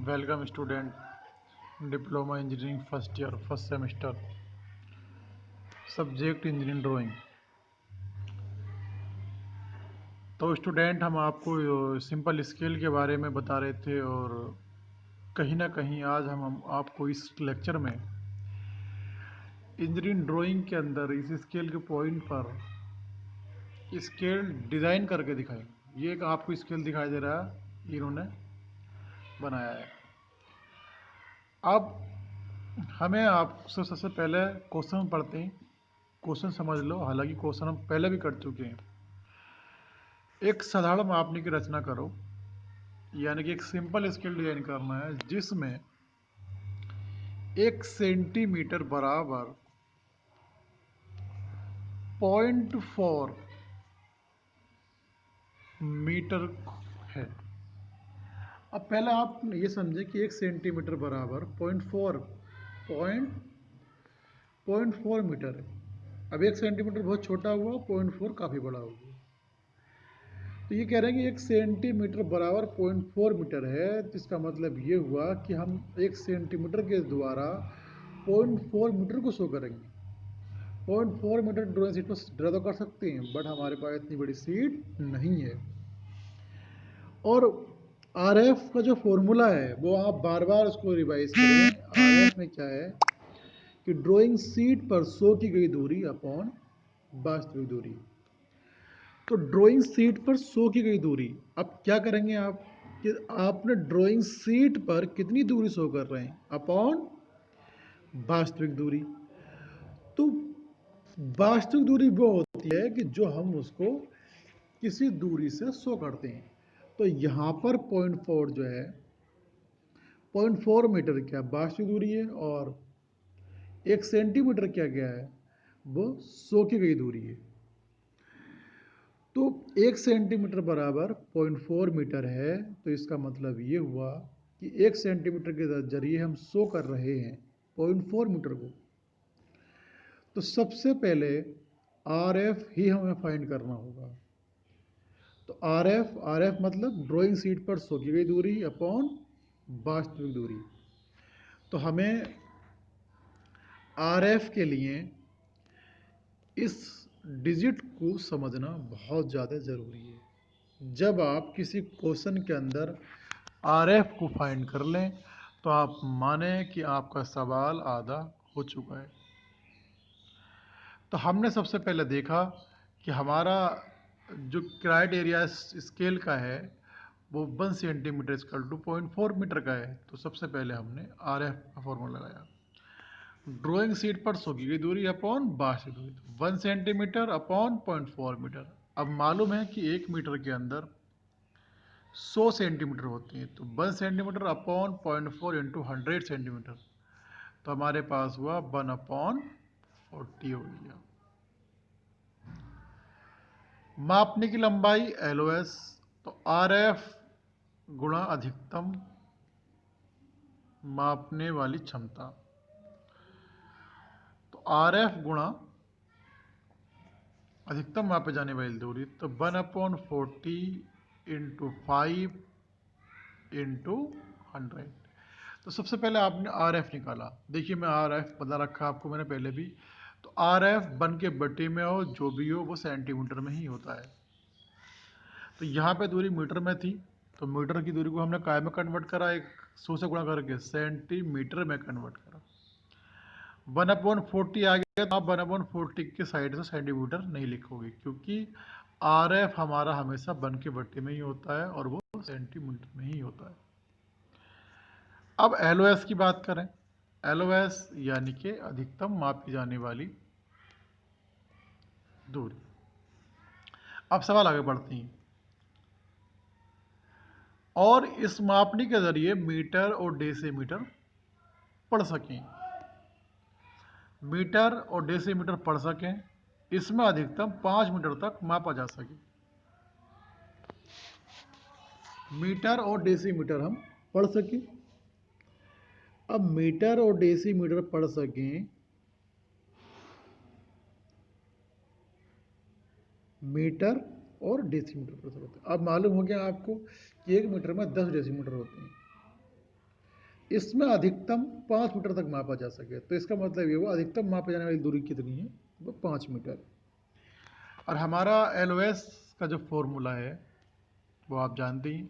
Welcome student, diploma engineering first year first semester, subject engineering drawing. तो student, हम आपको simple scale के बारे में बता रहे थे और कहीं ना कहीं आज हम आपको इस लेक्चर में इंजीनियरिंग ड्राइंग के अंदर इस स्केल के पॉइंट पर स्केल डिज़ाइन करके दिखाएंगे। ये एक आपको स्केल दिखाई दे रहा है, इन्होंने बनाया है। अब हमें आपसे सबसे पहले क्वेश्चन पढ़ते हैं। क्वेश्चन समझ लो, हालांकि क्वेश्चन हम पहले भी कर चुके हैं। एक साधारण मापनी की रचना करो, यानी कि एक सिंपल स्केल डिजाइन करना है जिसमें 1 सेंटीमीटर बराबर 0.4 मीटर है। अब पहले आप ये समझे कि 1 सेंटीमीटर बराबर 0.4 मीटर है। अब 1 सेंटीमीटर बहुत छोटा हुआ, 0.4 काफ़ी बड़ा हुआ। तो ये कह रहे हैं कि 1 सेंटीमीटर बराबर 0.4 मीटर है, तो इसका मतलब ये हुआ कि हम 1 सेंटीमीटर के द्वारा 0.4 मीटर को शो करेंगे। 0.4 मीटर ड्राइंग शीट पर ड्रा तो कर सकते हैं, बट हमारे पास इतनी बड़ी शीट नहीं है। और RF का जो फॉर्मूला है वो आप बार बार उसको रिवाइज करें। RF में क्या है कि ड्राइंग शीट पर शो की गई दूरी अपॉन वास्तविक दूरी। तो ड्राइंग शीट पर शो की गई दूरी, अब क्या करेंगे आप कि आपने ड्राइंग शीट पर कितनी दूरी शो कर रहे हैं अपॉन वास्तविक दूरी। तो वास्तविक दूरी वो होती है कि जो हम उसको किसी दूरी से शो करते हैं। तो यहाँ पर 0.4 जो है, 0.4 मीटर क्या वास्तविक दूरी है, और 1 सेंटीमीटर क्या है, वो शो की गई दूरी है। तो 1 सेंटीमीटर बराबर 0.4 मीटर है, तो इसका मतलब ये हुआ कि 1 सेंटीमीटर के जरिए हम शो कर रहे हैं 0.4 मीटर को। तो सबसे पहले RF ही हमें फाइंड करना होगा। तो RF मतलब ड्राइंग शीट पर शो की गई दूरी अपॉन वास्तविक दूरी। तो हमें RF के लिए इस डिजिट को समझना बहुत ज़्यादा ज़रूरी है। जब आप किसी क्वेश्चन के अंदर RF को फाइंड कर लें तो आप माने कि आपका सवाल आधा हो चुका है। तो हमने सबसे पहले देखा कि हमारा जो क्राइटेरिया स्केल का है वो 1 सेंटीमीटर इक्वल टू 0.4 मीटर का है। तो सबसे पहले हमने RF का फॉर्मूला लगाया, ड्राइंग शीट पर शो की गई दूरी अपॉन वास्तविक दूरी, 1 सेंटीमीटर अपॉन 0.4 मीटर। अब मालूम है कि 1 मीटर के अंदर 100 सेंटीमीटर होते हैं, तो 1 सेंटीमीटर अपॉन 0.4 इंटू 100 सेंटीमीटर, तो हमारे पास हुआ 1/40 हो गया। मापने की लंबाई LOS, तो RF गुणा अधिकतम मापने वाली क्षमता, तो RF गुणा अधिकतम मापे जाने वाली दूरी, तो 1/40 इंटू 5 इंटू 100। तो सबसे पहले आपने RF निकाला। देखिए मैं RF बता रखा आपको मैंने पहले भी। तो RF बन के बटे में हो जो भी हो वो सेंटीमीटर में ही होता है। तो यहाँ पे दूरी मीटर में थी, तो मीटर की दूरी को हमने काय में कन्वर्ट करा, 100 से गुणा करके सेंटीमीटर में कन्वर्ट करा। 1/40 आ गया, तो आप 1/40 के साइड से सेंटीमीटर नहीं लिखोगे, क्योंकि RF हमारा हमेशा बन के बटे में ही होता है और वो सेंटीमीटर में ही होता है। अब LOS की बात करें, LOS यानी कि अधिकतम मापी जाने वाली दूरी। अब सवाल आगे बढ़ते हैं। और इस मापनी के जरिए मीटर और डेसीमीटर पढ़ सकें, मीटर और डेसीमीटर पढ़ सकें, इसमें अधिकतम 5 मीटर तक मापा जा सके। मीटर और डेसीमीटर हम पढ़ सकें। अब मीटर और डेसीमीटर पढ़ सकें, मीटर और डेसीमीटर पढ़ सकते हैं। अब मालूम हो गया आपको कि 1 मीटर में 10 डेसीमीटर होते हैं। इसमें अधिकतम 5 मीटर तक मापा जा सके। तो इसका मतलब ये हुआ अधिकतम मापा जाने वाली दूरी कितनी है, वो 5 मीटर। और हमारा LOS का जो फॉर्मूला है वो आप जानते ही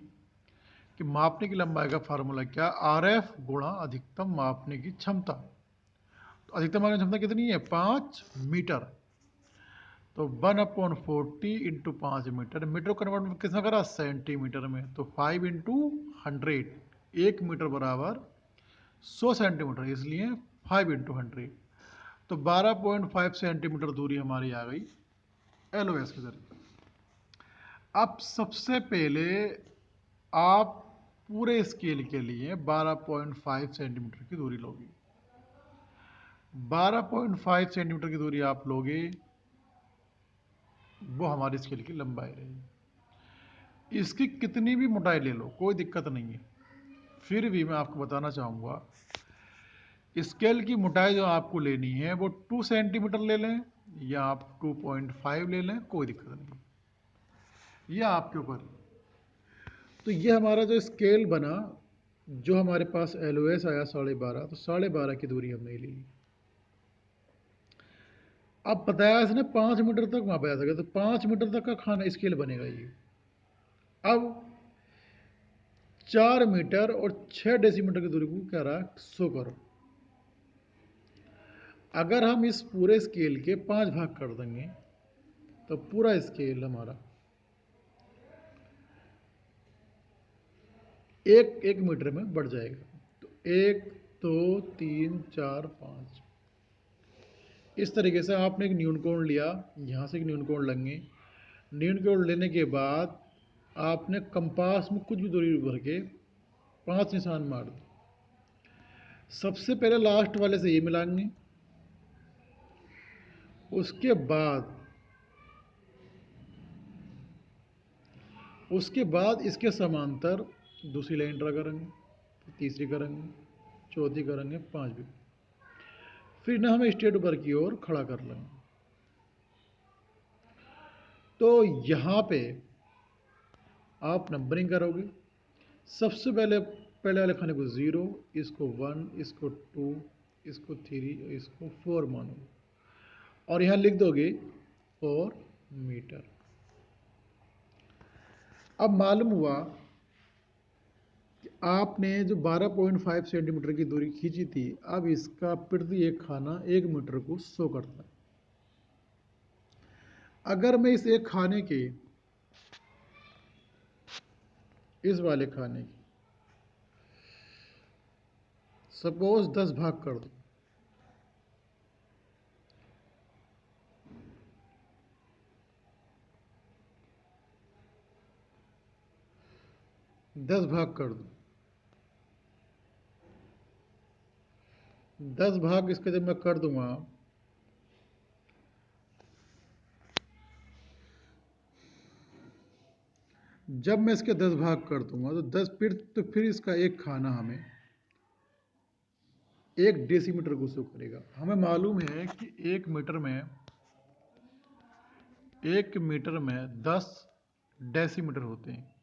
कि मापने की लंबाई का फार्मूला क्या, RF गुणा अधिकतम मापने की क्षमता। तो अधिकतम मापने की क्षमता कितनी है, 5 मीटर। तो 1/40 इंटू 5 मीटर, मीटर कन्वर्ट किसमें करा, सेंटीमीटर में। तो 5 इंटू 100, 1 मीटर बराबर 100 सेंटीमीटर, इसलिए 5 इंटू 100। तो 12.5 सेंटीमीटर दूरी हमारी आ गई LOS के जरिए। अब सबसे पहले आप पूरे स्केल के लिए 12.5 सेंटीमीटर की दूरी लोगे। 12.5 सेंटीमीटर की दूरी आप लोगे, वो हमारी स्केल की लंबाई रहेगी। इसकी कितनी भी मोटाई ले लो, कोई दिक्कत नहीं है। फिर भी मैं आपको बताना चाहूँगा, स्केल की मोटाई जो आपको लेनी है वो 2 सेंटीमीटर ले लें या आप 2.5 ले लें, कोई दिक्कत नहीं, ये आपके ऊपर है। तो ये हमारा जो स्केल बना, जो हमारे पास LOS आया 12.5, तो 12.5 की दूरी हमने ले ली। अब बताया इसने 5 मीटर तक मापा जा सके, तो 5 मीटर तक का खाना स्केल बनेगा ये। अब 4 मीटर और 6 डेसीमीटर की दूरी को क्या रहा, 100 करो। अगर हम इस पूरे स्केल के 5 भाग कर देंगे तो पूरा स्केल हमारा एक मीटर में बढ़ जाएगा। तो 1 2 3 4 5, इस तरीके से आपने एक न्यूनकोण लिया, यहाँ से एक न्यूनकोण लेंगे। न्यूनकोण लेने के बाद आपने कंपास में कुछ भी दूरी भर के 5 निशान मार दो। सबसे पहले लास्ट वाले से ये मिलाएंगे, उसके बाद इसके समांतर दूसरी लाइन ड्रा करेंगे, तीसरी करेंगे, चौथी करेंगे, 5वीं। फिर ना हमें स्ट्रेट ऊपर की ओर खड़ा कर लेंगे। तो यहाँ पे आप नंबरिंग करोगे। सबसे पहले वाले खाने को 0, इसको 1, इसको 2, इसको 3, इसको 4 मानो, और यहाँ लिख दोगे 4 मीटर। अब मालूम हुआ कि आपने जो 12.5 सेंटीमीटर की दूरी खींची थी, अब इसका प्रति एक खाना 1 मीटर को 100 करता है। अगर मैं इस एक खाने के, इस वाले खाने की सपोज 10 भाग कर दूं, 10 भाग कर दूं, 10 भाग इसके जब मैं कर दूंगा, जब मैं इसके 10 भाग कर दूंगा तो फिर इसका एक खाना हमें 1 डेसीमीटर को शो करेगा। हमें मालूम है कि 1 मीटर में 10 डेसीमीटर होते हैं।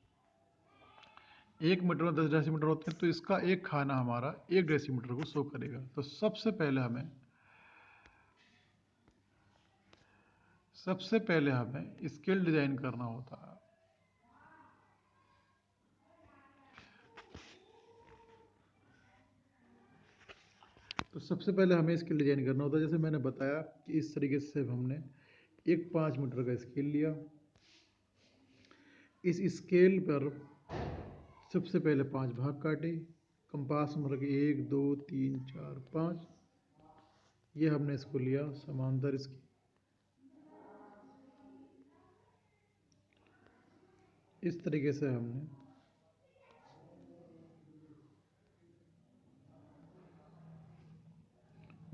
1 मीटर में 10 डेसीमीटर होते हैं, तो इसका एक खाना हमारा 1 डेसीमीटर को शो करेगा। तो सबसे पहले हमें स्केल डिजाइन करना होता है। तो सबसे पहले हमें स्केल डिजाइन करना होता है। जैसे मैंने बताया कि इस तरीके से हमने एक 5 मीटर का स्केल लिया। इस स्केल पर सबसे पहले 5 भाग काटे, कंपास में रखे 1 2 3 4 5। ये हमने इसको लिया समांतर इसकी। इस तरीके से हमने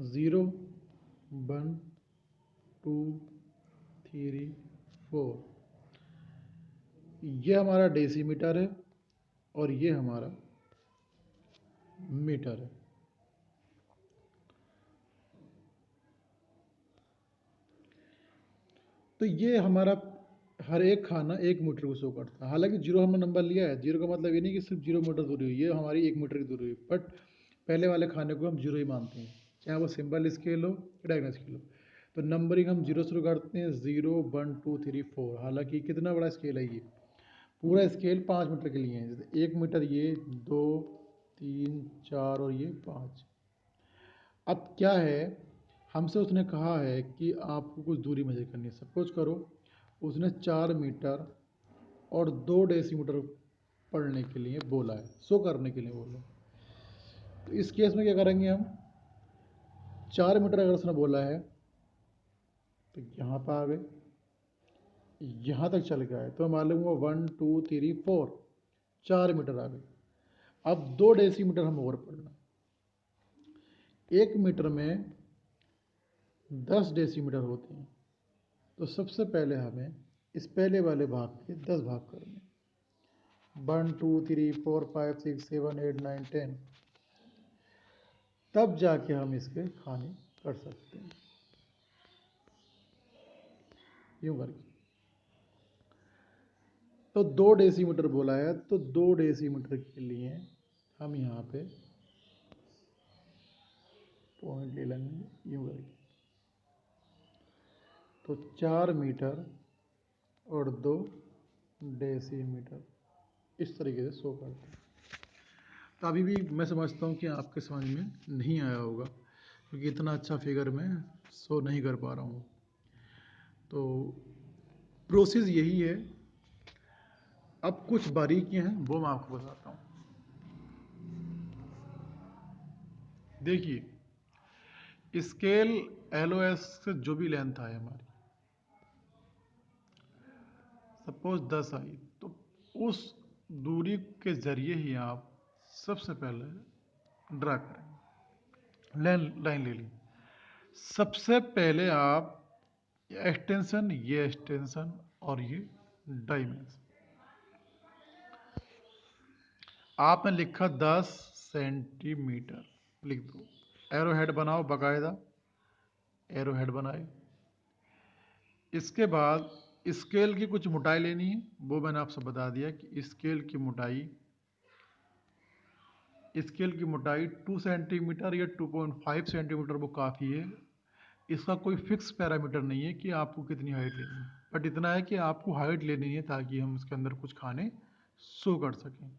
0 1 2 3 4, ये हमारा डेसीमीटर है और ये हमारा मीटर है। तो ये हमारा हर एक खाना 1 मीटर को शो करता है। हालांकि 0 हमने नंबर लिया है, 0 का मतलब ये नहीं कि सिर्फ 0 मीटर दूरी हुई, ये हमारी 1 मीटर की दूरी हुई, बट पहले वाले खाने को हम जीरो ही मानते हैं, चाहे वो सिंपल स्केल हो या डायगोनल स्केल हो। तो नंबरिंग हम जीरो शुरू करते हैं, 0 1 2 3 4। हालांकि कितना बड़ा स्केल है ये, पूरा स्केल 5 मीटर के लिए है। जैसे 1 मीटर ये, 2 3 4 और ये 5। अब क्या है, हमसे उसने कहा है कि आपको कुछ दूरी मेजर करनी है। सपोज करो उसने 4 मीटर और 2 डेसीमीटर पढ़ने के लिए बोला है, शो करने के लिए बोला है। तो इस केस में क्या करेंगे हम, 4 मीटर अगर उसने बोला है तो यहाँ पर आ गए, यहाँ तक चल गया है तो मालूम हुआ 1 2 3 4, 4 मीटर आ गए। अब 2 डेसीमीटर हम और पढ़ना, 1 मीटर में 10 डेसीमीटर होते हैं। तो सबसे पहले हमें इस पहले वाले भाग के 10 भाग करने, 1 2 3 4 5 6 7 8 9 10, तब जाके हम इसके खाने कर सकते हैं, यूं करके। तो 2 डेसीमीटर बोला है, तो 2 डेसीमीटर के लिए हम यहाँ पे पॉइंट ले लेंगे, यूं करके। तो 4 मीटर और 2 डेसीमीटर इस तरीके से शो करते हैं। तो अभी भी मैं समझता हूँ कि आपके समझ में नहीं आया होगा, क्योंकि इतना अच्छा फिगर मैं शो नहीं कर पा रहा हूँ। तो प्रोसेस यही है। अब कुछ बारीकियां हैं वो मैं आपको बताता हूँ। देखिए, स्केल LOS से जो भी लेंथ आए हमारी, सपोज 10 आई, तो उस दूरी के जरिए ही आप सबसे पहले ड्रा करें, लाइन ले ली। सबसे पहले आप एक्सटेंशन, ये एक्सटेंशन और ये डायमेंशन, आपने लिखा 10 सेंटीमीटर, लिख दो। एरो हेड बनाओ, बाकायदा एरो हेड बनाए। इसके बाद स्केल की कुछ मोटाई लेनी है, वो मैंने आपसे बता दिया कि स्केल की मोटाई 2 सेंटीमीटर या 2.5 सेंटीमीटर वो काफ़ी है। इसका कोई फिक्स पैरामीटर नहीं है कि आपको कितनी हाइट लेनी है, बट इतना है कि आपको हाइट लेनी है ताकि हम इसके अंदर कुछ खाने शो कर सकें।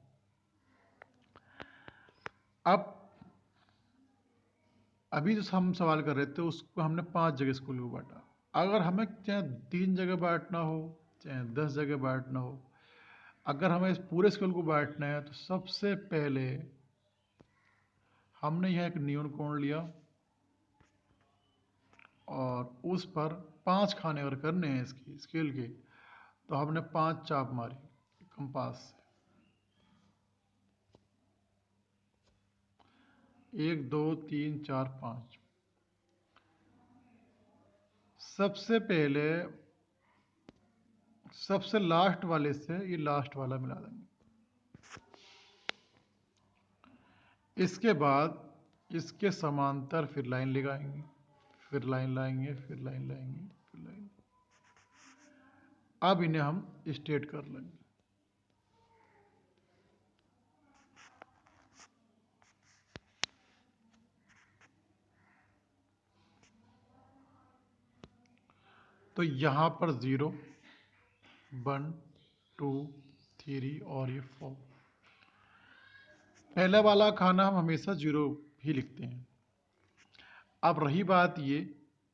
अब अभी जो हम सवाल कर रहे थे उसको हमने 5 जगह स्कूल को बांटा। अगर हमें चाहे 3 जगह बांटना हो, चाहे 10 जगह बांटना हो, अगर हमें इस पूरे स्कूल को बांटना है तो सबसे पहले हमने यहाँ एक नियन कोण लिया और उस पर 5 खाने अगर करने हैं इसकी स्केल के, तो हमने 5 चाप मारी कंपास से, 1 2 3 4 5। सबसे पहले सबसे लास्ट वाले से ये लास्ट वाला मिला देंगे। इसके बाद इसके समांतर फिर लाइन लगाएंगे, फिर लाइन लाएंगे, फिर लाइन लाएंगे, फिर लाइन। अब इन्हें हम स्ट्रेट कर लेंगे। तो यहाँ पर 0 1 2 3 और ये 4। पहला वाला खाना हम हमेशा 0 ही लिखते हैं। अब रही बात ये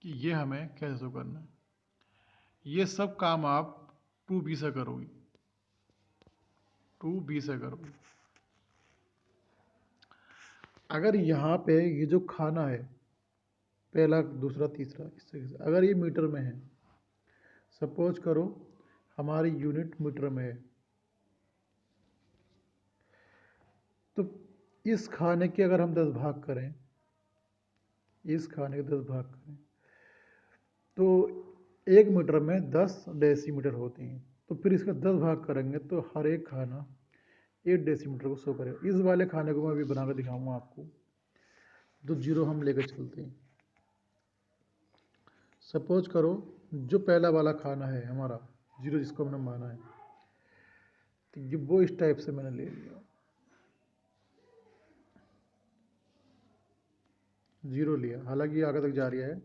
कि ये हमें कैसे करना है, ये सब काम आप 2B से करोगे, 2B से करोगे। अगर यहाँ पे ये जो खाना है पहला दूसरा तीसरा, इस तरीके से अगर ये मीटर में है, सपोज करो हमारी यूनिट मीटर में है, तो इस खाने के अगर हम 10 भाग करें, इस खाने के 10 भाग करें, तो 1 मीटर में 10 डेसीमीटर होते हैं। तो फिर इसका 10 भाग करेंगे तो हर एक खाना 8 डेसीमीटर को शो करेगा। इस वाले खाने को मैं अभी बना कर दिखाऊंगा आपको। तो 0 हम लेकर चलते हैं। सपोज करो जो पहला वाला खाना है हमारा 0 जिसको हमने माना है, तो ये वो इस टाइप से मैंने ले लिया। जीरो लिया, हालांकि आगे तक जा रहा है,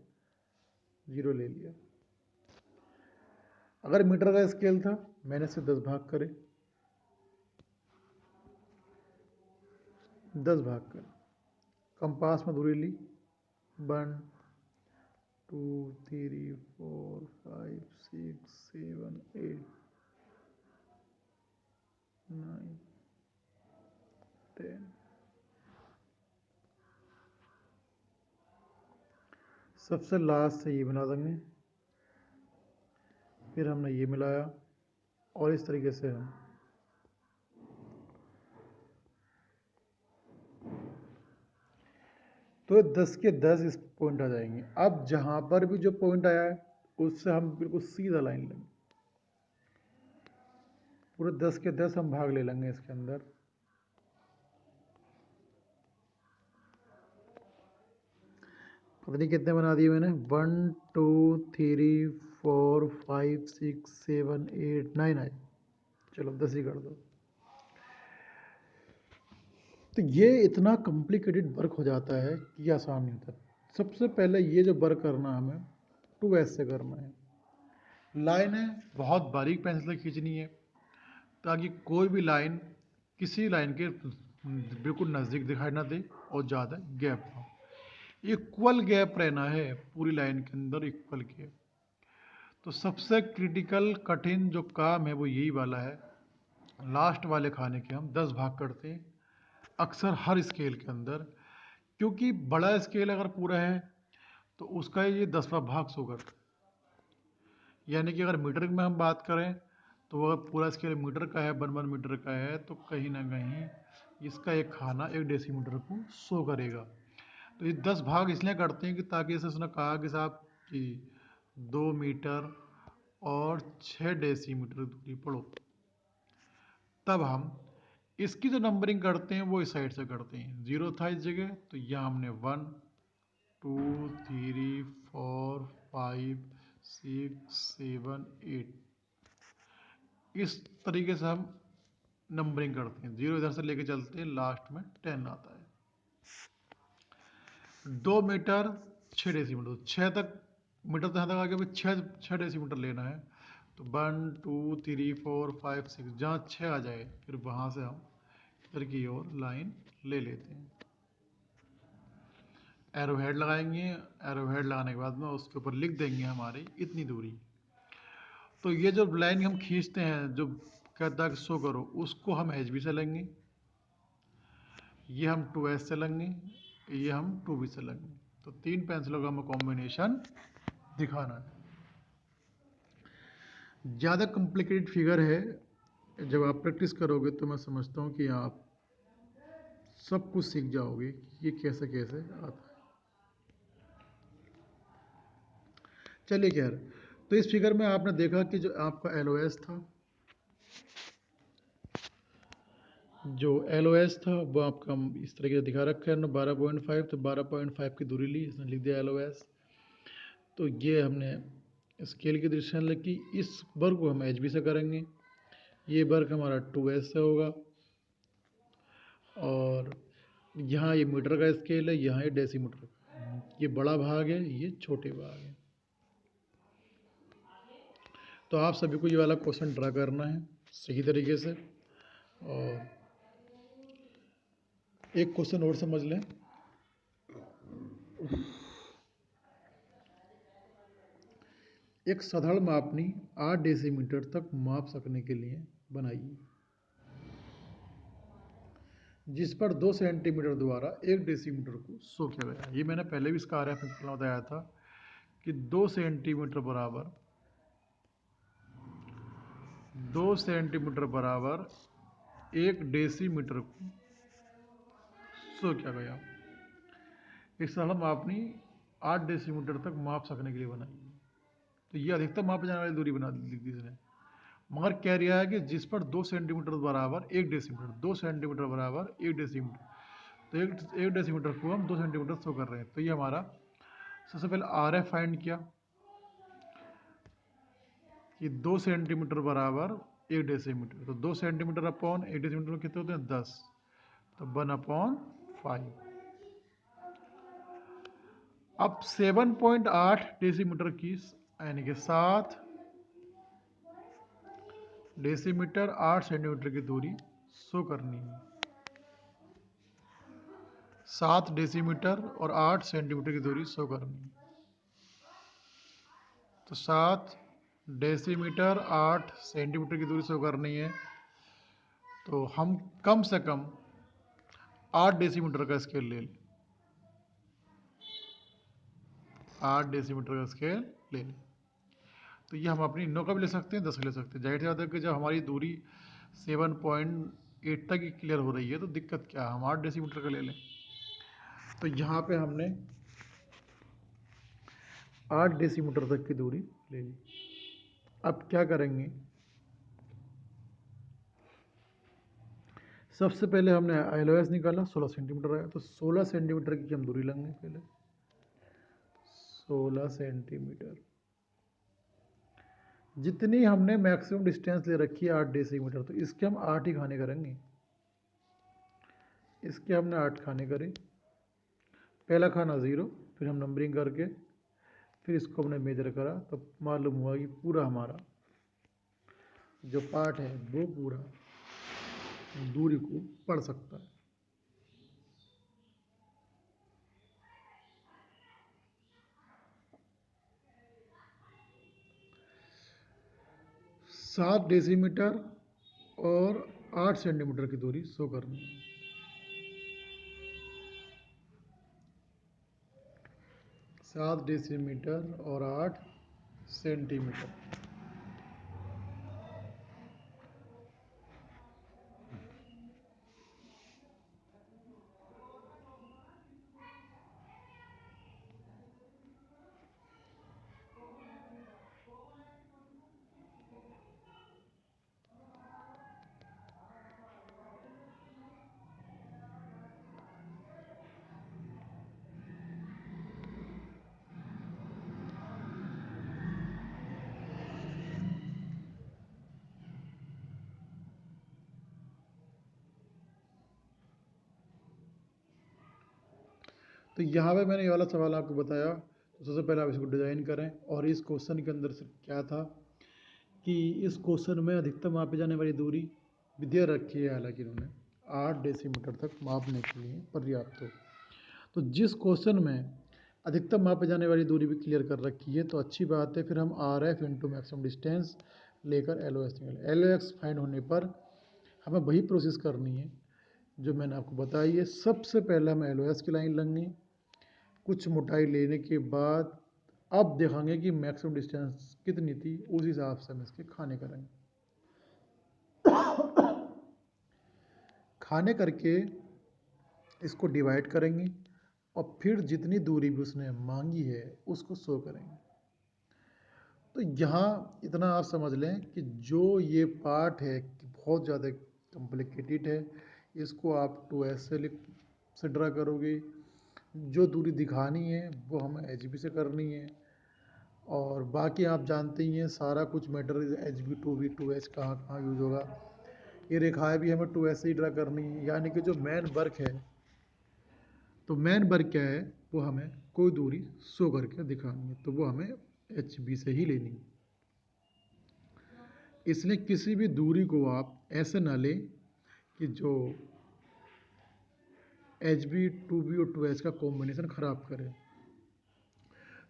जीरो ले लिया। अगर मीटर का स्केल था, मैंने से 10 भाग करे, 10 भाग कर, कंपास में दूरी ली, 1 2 3 4 5 6 7 8 9 10। सबसे लास्ट से ये मिला देंगे, फिर हमने ये मिलाया, और इस तरीके से हम तो 10 के 10 इस पॉइंट आ जाएंगे। अब जहां पर भी जो पॉइंट आया है उससे हम बिल्कुल सीधा लाइन लेंगे, पूरे 10 के 10 हम भाग ले लेंगे इसके अंदर। पता नहीं कितने बना दिए मैंने, 1 2 3 4 5 6 7 8 9 आए, चलो 10 ही कर दो। तो ये इतना कॉम्प्लिकेटेड वर्क हो जाता है कि आसान नहीं होता। सबसे पहले ये जो वर्क करना हमें 2S से करना है। लाइन है, बहुत बारीक पेंसिल से खींचनी है ताकि कोई भी लाइन किसी लाइन के बिल्कुल नज़दीक दिखाई ना दे और ज़्यादा गैप ना हो। इक्वल गैप रहना है पूरी लाइन के अंदर, इक्वल गैप। तो सबसे क्रिटिकल कठिन जो काम है वो यही वाला है। लास्ट वाले खाने के हम 10 भाग करते हैं अक्सर हर स्केल के अंदर, क्योंकि बड़ा स्केल अगर पूरा है तो उसका ये 10वां भाग शो करता है। यानी कि अगर मीटर में हम बात करें तो अगर पूरा स्केल मीटर का है, 1 मीटर का है, तो कहीं ना कहीं इसका एक खाना 1 डेसीमीटर को शो करेगा। तो ये 10 भाग इसलिए करते हैं कि ताकि जैसे उसने कहा कि साहब कि 2 मीटर और 6 डेसीमीटर दूरी पढ़ो, तब हम इसकी जो नंबरिंग करते हैं वो इस साइड से करते हैं। 0 था इस जगह, तो यहाँ हमने 1 2 3 4 5 6 7 8 इस तरीके से हम नंबरिंग करते हैं। 0 इधर से लेके चलते हैं, लास्ट में 10 आता है। 2 मीटर 6 डेसीमीटर, 6 तक मीटर तो यहाँ तक आ गया, भाई 6 डेसीमीटर लेना है। तो 1 2 3 4 5 6, जहाँ 6 आ जाए फिर वहाँ से हम इधर की ओर लाइन ले लेते हैं। एरो हेड लगाएंगे, एरो हेड लगाने के बाद में उसके ऊपर लिख देंगे हमारी इतनी दूरी। तो ये जो लाइन हम खींचते हैं जो कहता है कि शो करो, उसको हम HB से लेंगे, ये हम 2S से लेंगे, ये हम 2B से लेंगे। तो 3 पेंसिलों का हमें कॉम्बिनेशन दिखाना है। ज़्यादा कॉम्प्लिकेटेड फिगर है, जब आप प्रैक्टिस करोगे तो मैं समझता हूँ कि आप सब कुछ सीख जाओगे कि ये कैसे कैसे आता है। चलिए खैर, तो इस फिगर में आपने देखा कि जो आपका LOS था, जो LOS था वो आपका इस तरीके से दिखा रखा है ना, 12.5, तो 12.5 की दूरी ली, इसने लिख दिया LOS। तो ये हमने स्केल की दृष्टि से लिखी, इस वर्ग को हम HB से करेंगे, ये वर्ग हमारा 2S से होगा, और यहाँ ये मीटर का स्केल है, यहाँ ये डेसीमीटर का, ये बड़ा भाग है, ये छोटे भाग है। तो आप सभी को ये वाला क्वेश्चन ड्रा करना है सही तरीके से। और एक क्वेश्चन और समझ लें, एक साधारण मापनी 8 डेसीमीटर तक माप सकने के लिए बनाइए, जिस पर 2 सेंटीमीटर द्वारा 1 डेसीमीटर को शो किया गया। ये मैंने पहले भी इसका आरेख बताया था कि 2 सेंटीमीटर बराबर 1 डेसीमीटर को शो किया गया। एक साधारण मापनी 8 डेसीमीटर तक माप सकने के लिए बनाई। तो ये अधिकतम मापी जाने वाली दूरी बना दी थी इसने, मगर कह रहा है कि जिस पर 2 सेंटीमीटर बराबर 1 डेसीमीटर, 2 सेंटीमीटर बराबर 1 डेसीमीटर, तो एक डेसीमीटर को हम 2 सेंटीमीटर शो कर रहे हैं। तो ये हमारा सबसे पहले RF फाइंड किया कि 2 सेंटीमीटर बराबर 1 डेसीमीटर, तो 2 सेंटीमीटर अपॉन 1 डेसीमीटर में कितने होते हैं 10, तो 1/5। अब 7.8 डेसीमीटर की यानी कि 7 डेसीमीटर 8 सेंटीमीटर की दूरी शो करनी है। 7 डेसीमीटर और 8 सेंटीमीटर की दूरी शो करनी है। तो 7 डेसीमीटर 8 सेंटीमीटर की दूरी शो करनी है। तो हम कम से कम 8 डेसीमीटर का स्केल ले लें। 8 डेसीमीटर का स्केल ले लें। तो ये हम अपनी 9 का भी ले सकते हैं, 10 का ले सकते हैं। जाहिर सी बात है कि जब हमारी दूरी 7.8 तक ही क्लियर हो रही है तो दिक्कत क्या है, हम 8 डेसीमीटर का ले लें। तो यहाँ पे हमने 8 डेसीमीटर तक की दूरी ले ली। अब क्या करेंगे, सबसे पहले हमने LOS निकाला, 16 सेंटीमीटर आया। तो 16 सेंटीमीटर की हम दूरी लेंगे पहले। 16 सेंटीमीटर, जितनी हमने मैक्सिमम डिस्टेंस ले रखी है 8 डेसीमीटर, तो इसके हम 8 ही खाने करेंगे। इसके हमने 8 खाने करे। पहला खाना 0, फिर हम नंबरिंग करके फिर इसको हमने मेजर करा तो मालूम हुआ कि पूरा हमारा जो पार्ट है वो पूरा दूरी को पढ़ सकता है। सात डेसीमीटर और 8 सेंटीमीटर की दूरी शो करनी है। 7 डेसीमीटर और 8 सेंटीमीटर। तो यहाँ पे मैंने ये वाला सवाल आपको बताया। तो सबसे पहले आप इसको डिज़ाइन करें। और इस क्वेश्चन के अंदर से क्या था कि इस क्वेश्चन में अधिकतम मापी जाने वाली दूरी दे रखी है, हालांकि इन्होंने 8 डेसीमीटर तक मापने के लिए पर्याप्त हो। तो जिस क्वेश्चन में अधिकतम मापी जाने वाली दूरी भी क्लियर कर रखी है तो अच्छी बात है। फिर हम RF इंटू मैक्सिमम डिस्टेंस लेकर LOS निकालें। LOX फाइंड होने पर हमें वही प्रोसेस करनी है जो मैंने आपको बताई है। सबसे पहले हम LOS की लाइन लेंगे, कुछ मोटाई लेने के बाद अब देखेंगे कि मैक्सिमम डिस्टेंस कितनी थी, उस हिसाब से हम इसके खाने करेंगे। खाने करके इसको डिवाइड करेंगे और फिर जितनी दूरी भी उसने मांगी है उसको शो करेंगे। तो यहाँ इतना आप समझ लें कि जो ये पार्ट है बहुत ज़्यादा कॉम्प्लिकेटेड है। इसको आप 2S से ड्रा करोगे। जो दूरी दिखानी है वो हमें HB से करनी है। और बाकी आप जानते ही हैं सारा कुछ मैटर HB 2B 2H कहाँ कहाँ यूज होगा। ये रेखाएं भी हमें 2S से ही ड्रा करनी है। यानी कि जो मेन वर्क है, तो मेन वर्क क्या है, वो हमें कोई दूरी शो करके दिखानी है, तो वो हमें HB से ही लेनी है। इसलिए किसी भी दूरी को आप ऐसे ना लें कि जो HB 2B और 2H का कॉम्बिनेशन ख़राब करे।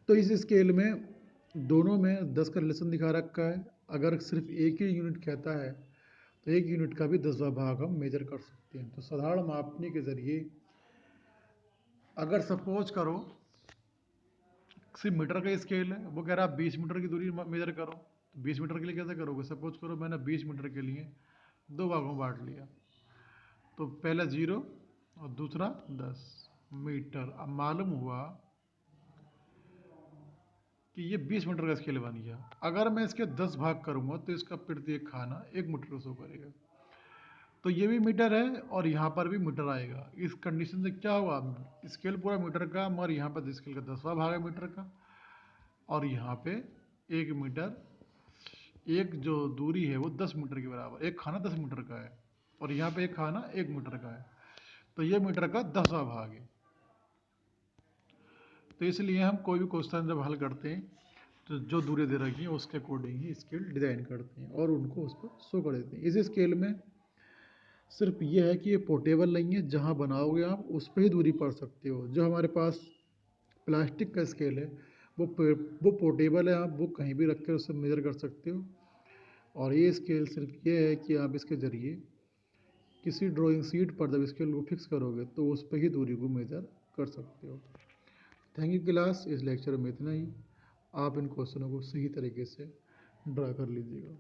तो इस स्केल में दोनों में 10 का रिलेशन दिखा रखा है। अगर सिर्फ एक ही यूनिट कहता है तो एक यूनिट का भी 10वां भाग हम मेजर कर सकते हैं। तो साधारण मापने के ज़रिए अगर सपोज करो सिर्फ मीटर का स्केल है, वो कह रहा है 20 मीटर की दूरी मेजर करो, तो 20 मीटर के लिए कैसे करोगे। सपोज करो मैंने 20 मीटर के लिए 2 भागों में बांट लिया, तो पहला 0 और दूसरा 10 मीटर। अब मालूम हुआ कि ये 20 मीटर का स्केल बन गया। अगर मैं इसके 10 भाग करूंगा तो इसका प्रत्येक खाना 1 मीटर को शो करेगा। तो ये भी मीटर है और यहाँ पर भी मीटर आएगा। इस कंडीशन से क्या होगा, स्केल पूरा मीटर का मगर यहाँ पर स्केल का 10वां भाग है मीटर का, और यहाँ पे 1 मीटर, एक जो दूरी है वो 10 मीटर के बराबर, एक खाना 10 मीटर का है और यहाँ पे एक खाना 1 मीटर का है। तो ये मीटर का 10वां भाग है। तो इसलिए हम कोई भी क्वेश्चन जब हल करते हैं तो जो दूरी दे रखी है उसके अकॉर्डिंग ही स्केल डिज़ाइन करते हैं और उनको उस पर शो कर देते हैं। इस स्केल में सिर्फ ये है कि ये पोर्टेबल नहीं है, जहाँ बनाओगे आप उस पर ही दूरी पढ़ सकते हो। जो हमारे पास प्लास्टिक का स्केल है वो पोर्टेबल है, आप वो कहीं भी रख कर उससे मेज़र कर सकते हो। और ये स्केल सिर्फ ये है कि आप इसके ज़रिए किसी ड्राइंग शीट पर जब स्केल को फिक्स करोगे तो उस पर ही दूरी को मेज़र कर सकते हो। थैंक यू क्लास, इस लेक्चर में इतना ही। आप इन क्वेश्चनों को सही तरीके से ड्रा कर लीजिएगा।